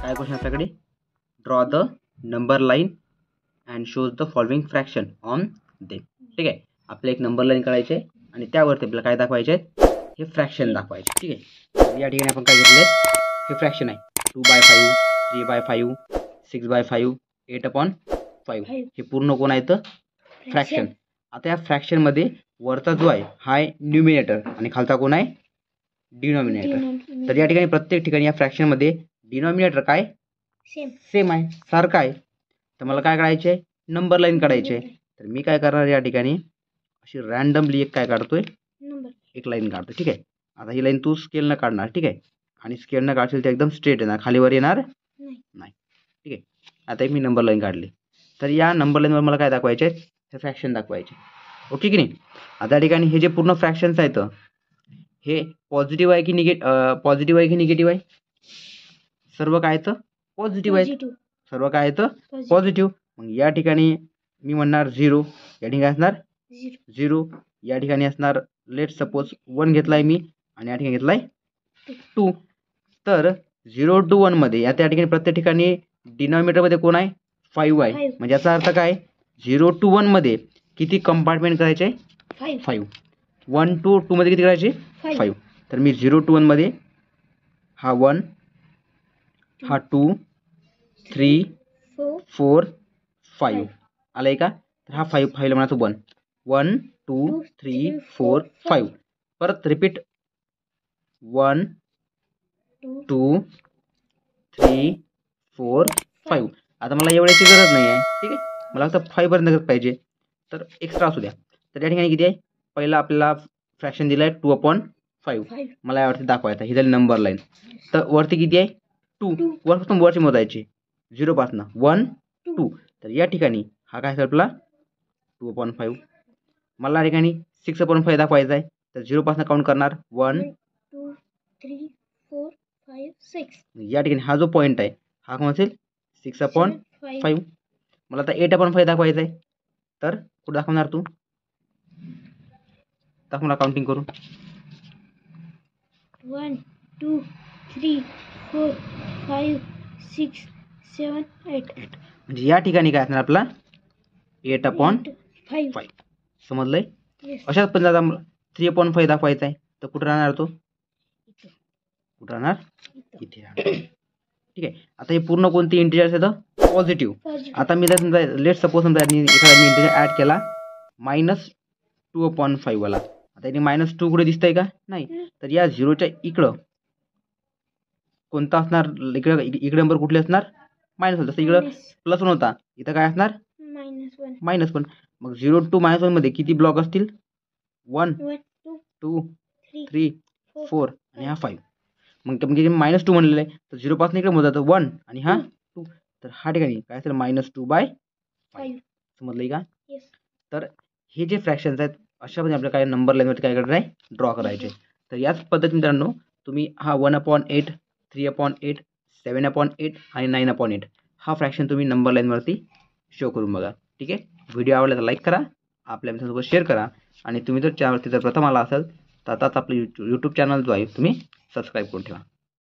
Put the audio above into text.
काय क्वेश्चन आपल्याकडे, draw the number line and shows the following fraction on them. ठीक आहे, आपल्याला एक नंबर लाईन काढायचे आणि त्यावरती आपल्याला काय दाखवायचे आहेत, हे फ्रॅक्शन दाखवायचे. ठीक आहे, या ठिकाणी आपण काय घेतले, हे फ्रॅक्शन आहे 2/5, 3/5, 6/5, 8/5. हे पूर्ण कोण आहे तर फ्रॅक्शन. आता या फ्रॅक्शनमध्ये वरचा जो आहे हा आहे न्यूमिनेटर आणि खालचा कोण आहे डिनॉमिनेटर. तर या ठिकाणी प्रत्येक ठिकाणी या फ्रॅक्शनमध्ये डिनॉमिनेटर काय सेम आहे, सारखा आहे. तर मला काय काढायचे आहे, नंबर लाईन काढायची आहे. तर मी काय करणार या ठिकाणी अशी रँडमली एक काय काढतोय, एक लाईन काढतो. ठीक आहे, आता ही लाईन तू स्केलनं काढणार. ठीक आहे, आणि स्केलनं काढशील तर एकदम स्ट्रेट येणार, खालीवर येणार नाही. ठीक आहे, आता एक मी नंबर लाईन काढली. तर या नंबर लाईनवर मला काय दाखवायचे आहे, हे फ्रॅक्शन दाखवायचे. ओके की नाही. आता या ठिकाणी हे जे पूर्ण फ्रॅक्शन्स आहेत हे पॉझिटिव्ह आहे की पॉझिटिव्ह आहे की निगेटिव्ह आहे, सर्व काय तर पॉझिटिव्ह आहेत, सर्व काय तर पॉझिटिव्ह. मग या ठिकाणी मी म्हणणार 0, या ठिकाणी असणार 0, या ठिकाणी असणार लेट सपोज 1 घेतलाय मी आणि या ठिकाणी घेतलाय 2. तर 0 to 1 मध्ये या ठिकाणी प्रत्येक ठिकाणी डिनॉमिनेटरमध्ये कोण आहे 5 आहे. म्हणजे याचा अर्थ काय, 0 to 1 मध्ये किती कंपार्टमेंट करायचे 5. 1 to 2 मध्ये किती करायचे 5. तर मी 0 to 1 मध्ये हा 1, हा 2, 3, 4, 5 आलाय का. तर हा 5 म्हणायचं 1, 2, 3, 4, 5. परत रिपीट 1, 2, 3, 4, 5. आता मला एवढ्याची गरज नाही आहे. ठीक आहे, मला फक्त 5 पर्यंत पाहिजे, तर एक्स्ट्रा असू द्या. तर या ठिकाणी किती आहे, पहिला आपल्याला फ्रॅक्शन दिलं आहे 2/5. मला यावरती दाखवायचं, ही झाली नंबर लाईन. तर वरती किती आहे 2, वरपासून वरची मोजायची 0 पासून 1, 2. तर या ठिकाणी हा काय असेल आपला 2/5. मला या ठिकाणी 6/5 दाखवायचा आहे. तर 0 पासून काउंट करणार 1, 2, 3, 4, 5, 6. या ठिकाणी हा जो पॉईंट आहे हा कोण असेल 6/5. मला आता 8/5 दाखवायचा आहे. तर कुठं दाखवणार तू, दाखव मला काउंटिंग करून. 1, 2, 3, 4, 5, 6, 7, 8. म्हणजे या ठिकाणी काय असणार आपला 8/5. समजलंय. अशाच पण आता 3/5 दाखवायचा आहे. तर कुठं राहणार तो, कुठं राहणार इथे राहणार. ठीक आहे, आता हे पूर्ण कोणते इंटिजर्स आहेत पॉझिटिव्ह. आता मी जर समजा लेट सपोज समजा एखादा मी इंटिजर ॲड केला -2/5 वाला. आता इथे -2 कुठे दिसतंय का नाही. तर या 0च्या इकडं कोणता असणार, इकडे नंबर कुठले असणार -1. जसं इकडं +1 होता, इथं काय असणार -1. मग 0 to -1 मध्ये किती ब्लॉक असतील 1, 2, 3, 4 आणि हा 5. मग -2 म्हणलेलं आहे, तर 0 पासून इकडे मोजायचं 1 आणि हा 2. तर हा ठिकाणी काय असेल -2/5. समजलंय का. तर हे जे फ्रॅक्शन्स आहेत अशा पद्धतीने आपल्याला काय नंबर लाईनवरती काय करायचं आहे ड्रॉ करायचे. तर याच पद्धतीने मित्रांनो तुम्ही हा 1/8, 3/8, 7/8 आणि 9/8 हा फ्रॅक्शन तुम्ही नंबर लाईनवरती शो करून बघा. ठीक आहे, व्हिडिओ आवडला तर लाईक करा, आपल्या मित्रांसोबत शेअर करा आणि तुम्ही जर चॅनलवरती जर प्रथम आला असाल तर आताच आपलं यूट्यूब चॅनल जो आहे तुम्ही सबस्क्राईब करून ठेवा.